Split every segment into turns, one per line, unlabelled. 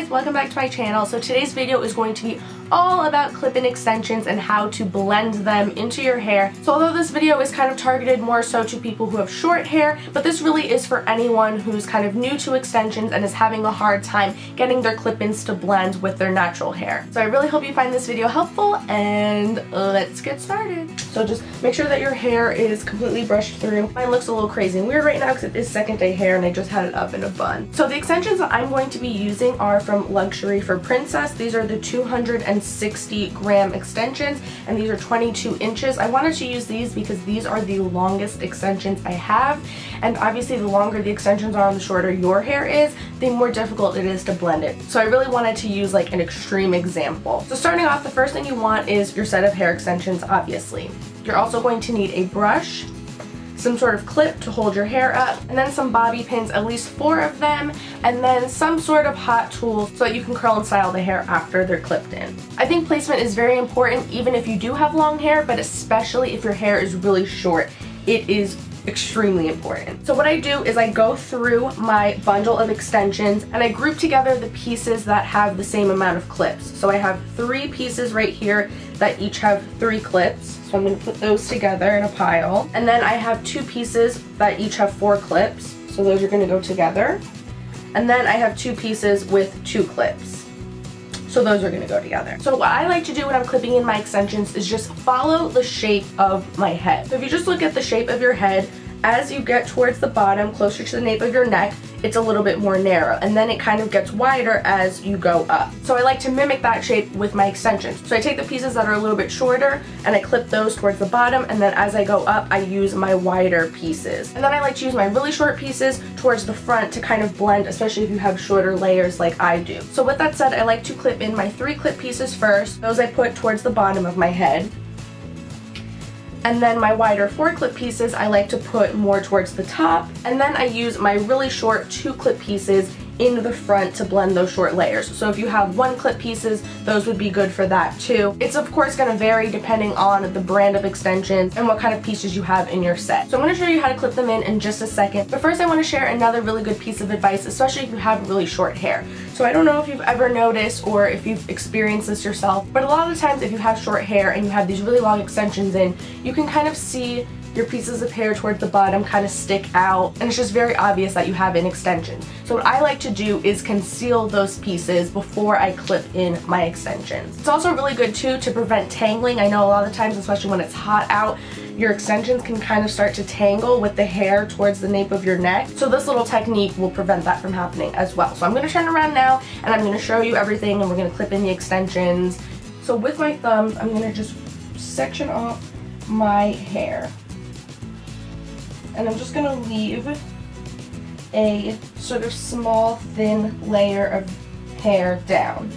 guys, welcome back to my channel. So today's video is going to be all about clip-in extensions and how to blend them into your hair. So although this video is kind of targeted more so to people who have short hair, but this really is for anyone who's kind of new to extensions and is having a hard time getting their clip-ins to blend with their natural hair. So I really hope you find this video helpful, and let's get started. So just make sure that your hair is completely brushed through. Mine looks a little crazy and weird right now because it is second day hair and I just had it up in a bun. So the extensions that I'm going to be using are from Luxury for Princess. These are the 260 gram extensions and these are 22 inches. I wanted to use these because these are the longest extensions I have, and obviously the longer the extensions are and the shorter your hair is, the more difficult it is to blend it. So I really wanted to use like an extreme example. So starting off, the first thing you want is your set of hair extensions, obviously. You're also going to need a brush, some sort of clip to hold your hair up, and then some bobby pins, at least 4 of them, and then some sort of hot tool so that you can curl and style the hair after they're clipped in. I think placement is very important even if you do have long hair, but especially if your hair is really short. It is extremely important. So what I do is I go through my bundle of extensions and I group together the pieces that have the same amount of clips. So I have 3 pieces right here that each have 3 clips. So I'm going to put those together in a pile. And then I have 2 pieces that each have 4 clips. So those are going to go together. And then I have 2 pieces with 2 clips. So those are going to go together. So what I like to do when I'm clipping in my extensions is just follow the shape of my head. So if you just look at the shape of your head, as you get towards the bottom, closer to the nape of your neck, it's a little bit more narrow, and then it kind of gets wider as you go up. So I like to mimic that shape with my extensions. So I take the pieces that are a little bit shorter and I clip those towards the bottom, and then as I go up, I use my wider pieces. And then I like to use my really short pieces towards the front to kind of blend, especially if you have shorter layers like I do. So with that said, I like to clip in my 3 clip pieces first. Those I put towards the bottom of my head. And then my wider 4 clip pieces I like to put more towards the top. And then I use my really short 2 clip pieces in the front to blend those short layers. So if you have 1 clip pieces, those would be good for that too. It's of course going to vary depending on the brand of extensions and what kind of pieces you have in your set. So I'm going to show you how to clip them in just a second. But first I want to share another really good piece of advice, especially if you have really short hair. So I don't know if you've ever noticed or if you've experienced this yourself, but a lot of the times if you have short hair and you have these really long extensions in, you can kind of see your pieces of hair towards the bottom kind of stick out, and it's just very obvious that you have an extension. So what I like to do is conceal those pieces before I clip in my extensions. It's also really good too to prevent tangling. I know a lot of times, especially when it's hot out, your extensions can kind of start to tangle with the hair towards the nape of your neck. So this little technique will prevent that from happening as well. So I'm going to turn around now and I'm going to show you everything, and we're going to clip in the extensions. So with my thumbs, I'm going to just section off my hair. And I'm just going to leave a sort of small, thin layer of hair down.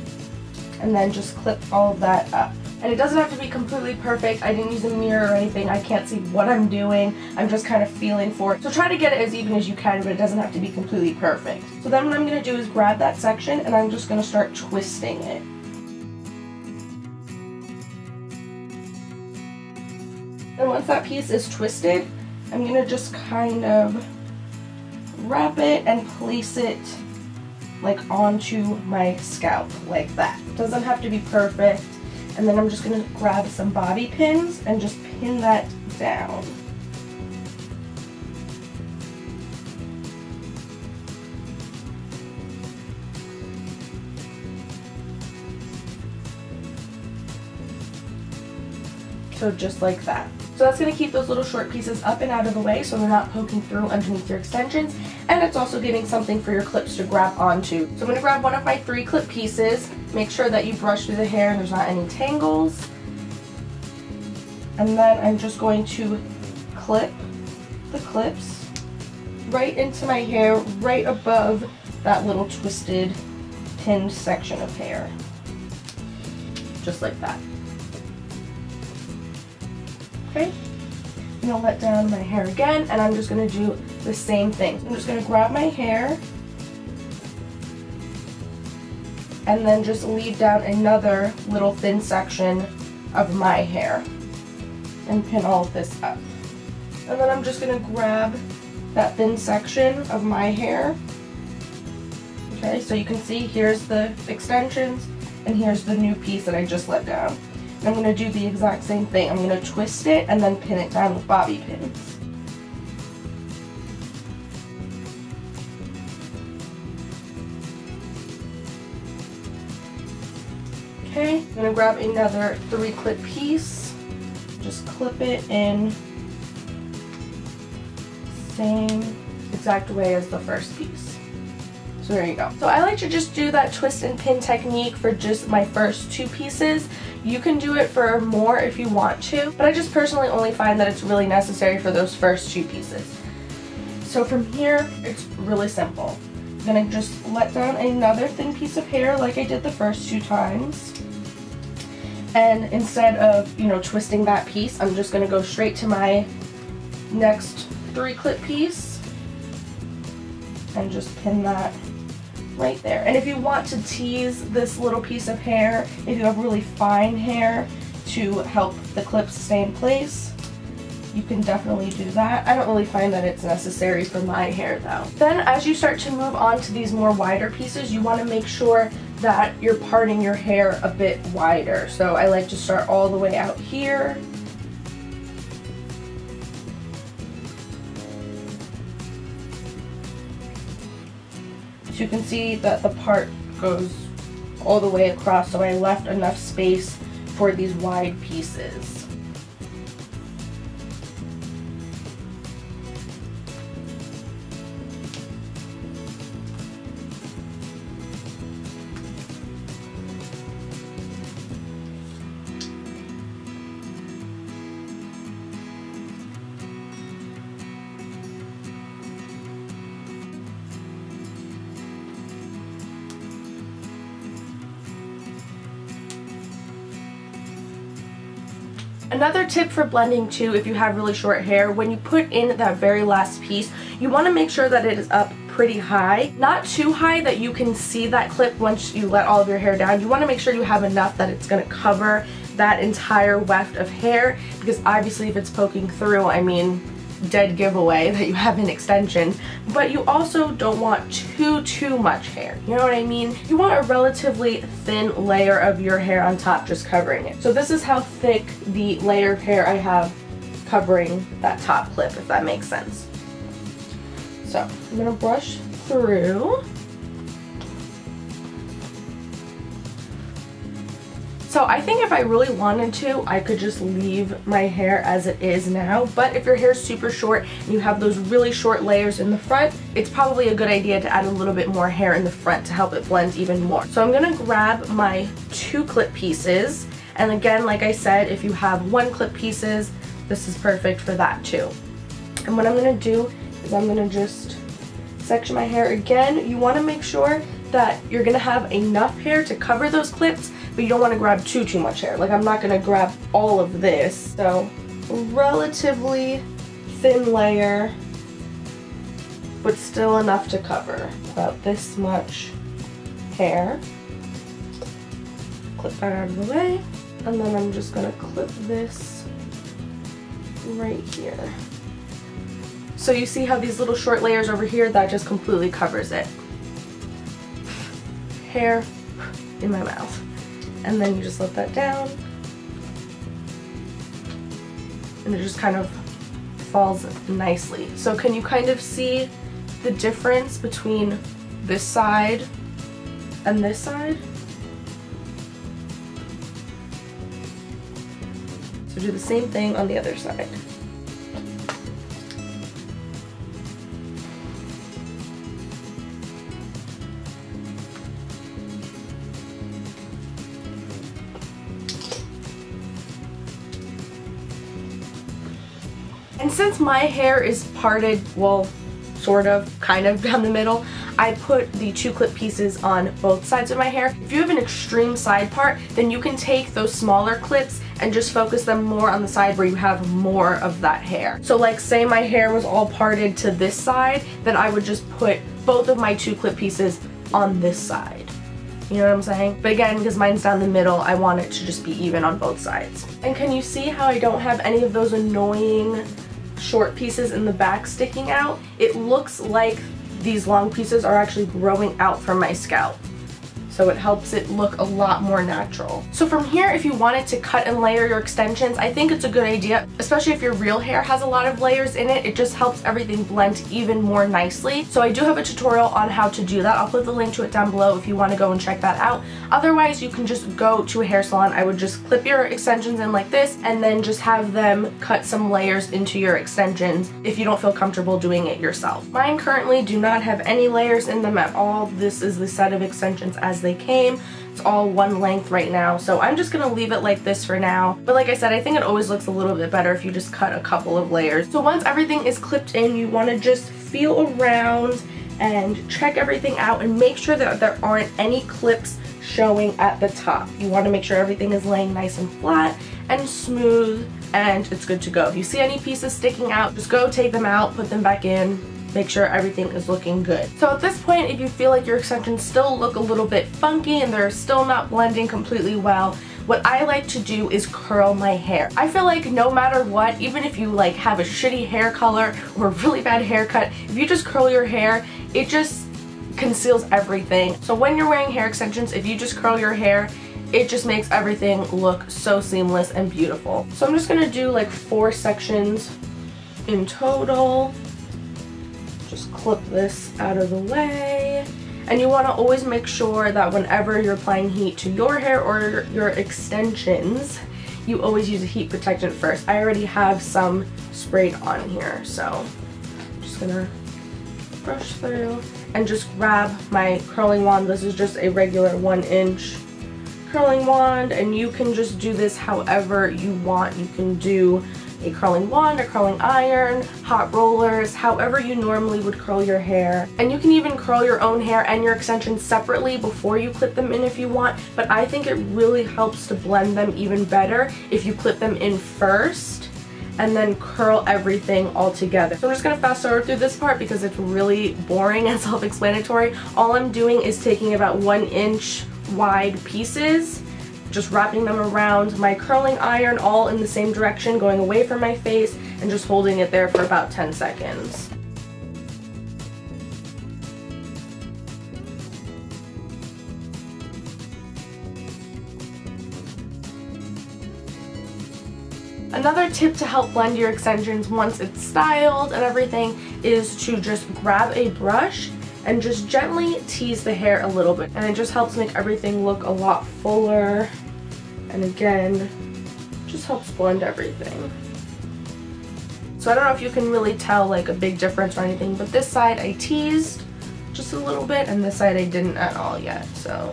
And then just clip all of that up. And it doesn't have to be completely perfect. I didn't use a mirror or anything. I can't see what I'm doing. I'm just kind of feeling for it. So try to get it as even as you can, but it doesn't have to be completely perfect. So then what I'm going to do is grab that section and I'm just going to start twisting it. And once that piece is twisted, I'm going to just kind of wrap it and place it like onto my scalp like that. It doesn't have to be perfect. And then I'm just going to grab some bobby pins and just pin that down. So just like that. So that's going to keep those little short pieces up and out of the way so they're not poking through underneath your extensions, and it's also giving something for your clips to grab onto. So I'm going to grab one of my 3 clip pieces, make sure that you brush through the hair and there's not any tangles, and then I'm just going to clip the clips right into my hair, right above that little twisted pinned section of hair, just like that. Okay, I'm going to let down my hair again, and I'm just going to do the same thing. I'm just going to grab my hair and then just leave down another little thin section of my hair and pin all of this up. And then I'm just going to grab that thin section of my hair, Okay, so you can see here's the extensions and here's the new piece that I just let down. And I'm going to do the exact same thing. I'm going to twist it and then pin it down with bobby pins. Okay, I'm going to grab another 3-clip piece, just clip it in same exact way as the first piece. So there you go. So I like to just do that twist and pin technique for just my first 2 pieces. You can do it for more if you want to, but I just personally only find that it's really necessary for those first 2 pieces. So from here, it's really simple. I'm gonna just let down another thin piece of hair like I did the first 2 times. And instead of, you know, twisting that piece, I'm just gonna go straight to my next 3-clip piece and just pin that right there. And if you want to tease this little piece of hair, if you have really fine hair to help the clips stay in place, you can definitely do that. I don't really find that it's necessary for my hair though. Then as you start to move on to these more wider pieces, you want to make sure that you're parting your hair a bit wider. So I like to start all the way out here. So you can see that the part goes all the way across, so I left enough space for these wide pieces. Another tip for blending too, if you have really short hair, when you put in that very last piece, you want to make sure that it is up pretty high. Not too high that you can see that clip once you let all of your hair down. You want to make sure you have enough that it's going to cover that entire weft of hair, because obviously if it's poking through, I mean, dead giveaway that you have an extension. But you also don't want too much hair, you know what I mean? You want a relatively thin layer of your hair on top just covering it. So this is how thick the layer of hair I have covering that top clip, if that makes sense. So I'm gonna brush through. So I think if I really wanted to, I could just leave my hair as it is now, but if your hair is super short and you have those really short layers in the front, it's probably a good idea to add a little bit more hair in the front to help it blend even more. So I'm gonna grab my 2 clip pieces, and again, like I said, if you have 1 clip pieces, this is perfect for that too. And what I'm gonna do is I'm gonna just section my hair. Again, you wanna make sure that you're gonna have enough hair to cover those clips, but you don't want to grab too much hair. Like, I'm not going to grab all of this. So relatively thin layer, but still enough to cover about this much hair. Clip that out of the way, and then I'm just going to clip this right here. So you see how these little short layers over here, that just completely covers it. Hair in my mouth. And then you just let that down, and it just kind of falls nicely. So can you kind of see the difference between this side and this side? So do the same thing on the other side. And since my hair is parted, well, sort of, kind of down the middle, I put the 2 clip pieces on both sides of my hair. If you have an extreme side part, then you can take those smaller clips and just focus them more on the side where you have more of that hair. So like, say my hair was all parted to this side, then I would just put both of my 2 clip pieces on this side. You know what I'm saying? But again, because mine's down the middle, I want it to just be even on both sides. And can you see how I don't have any of those annoying short pieces in the back sticking out? It looks like these long pieces are actually growing out from my scalp. So it helps it look a lot more natural. So from here, if you wanted to cut and layer your extensions, I think it's a good idea, especially if your real hair has a lot of layers in it. It just helps everything blend even more nicely. So I do have a tutorial on how to do that. I'll put the link to it down below if you want to go and check that out. Otherwise, you can just go to a hair salon. I would just clip your extensions in like this and then just have them cut some layers into your extensions if you don't feel comfortable doing it yourself. Mine currently do not have any layers in them at all. This is the set of extensions as they came. It's all one length right now, so I'm just gonna leave it like this for now. But like I said, I think it always looks a little bit better if you just cut a couple of layers. So once everything is clipped in, you want to just feel around and check everything out and make sure that there aren't any clips showing at the top. You want to make sure everything is laying nice and flat and smooth, and it's good to go. If you see any pieces sticking out, just go take them out, put them back in, make sure everything is looking good. So at this point, if you feel like your extensions still look a little bit funky and they're still not blending completely well, what I like to do is curl my hair. I feel like no matter what, even if you like have a shitty hair color or a really bad haircut, if you just curl your hair, it just conceals everything. So when you're wearing hair extensions, if you just curl your hair, it just makes everything look so seamless and beautiful. So I'm just gonna do like 4 sections in total. Just clip this out of the way. And you want to always make sure that whenever you're applying heat to your hair or your extensions, you always use a heat protectant first. I already have some sprayed on here, so I'm just gonna brush through and just grab my curling wand. This is just a regular 1-inch curling wand, and you can just do this however you want. You can do a curling wand, a curling iron, hot rollers, however you normally would curl your hair. And you can even curl your own hair and your extensions separately before you clip them in if you want, but I think it really helps to blend them even better if you clip them in first and then curl everything all together. So I'm just gonna fast forward through this part because it's really boring and self-explanatory. All I'm doing is taking about 1-inch wide pieces, just wrapping them around my curling iron all in the same direction, going away from my face, and just holding it there for about 10 seconds. Another tip to help blend your extensions once it's styled and everything is to just grab a brush and just gently tease the hair a little bit, and it just helps make everything look a lot fuller, and again just helps blend everything. So I don't know if you can really tell like a big difference or anything, but this side I teased just a little bit and this side I didn't at all yet. So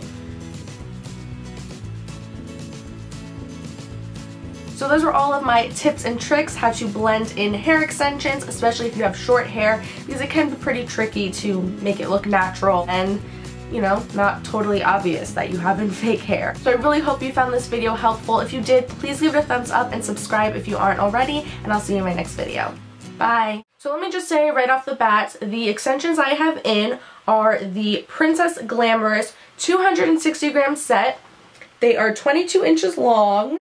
those are all of my tips and tricks how to blend in hair extensions, especially if you have short hair, because it can be pretty tricky to make it look natural and, you know, not totally obvious that you have fake hair. So I really hope you found this video helpful. If you did, please give it a thumbs up and subscribe if you aren't already, and I'll see you in my next video. Bye! So let me just say right off the bat, the extensions I have in are the Princess Glamorous 260 gram set. They are 22 inches long.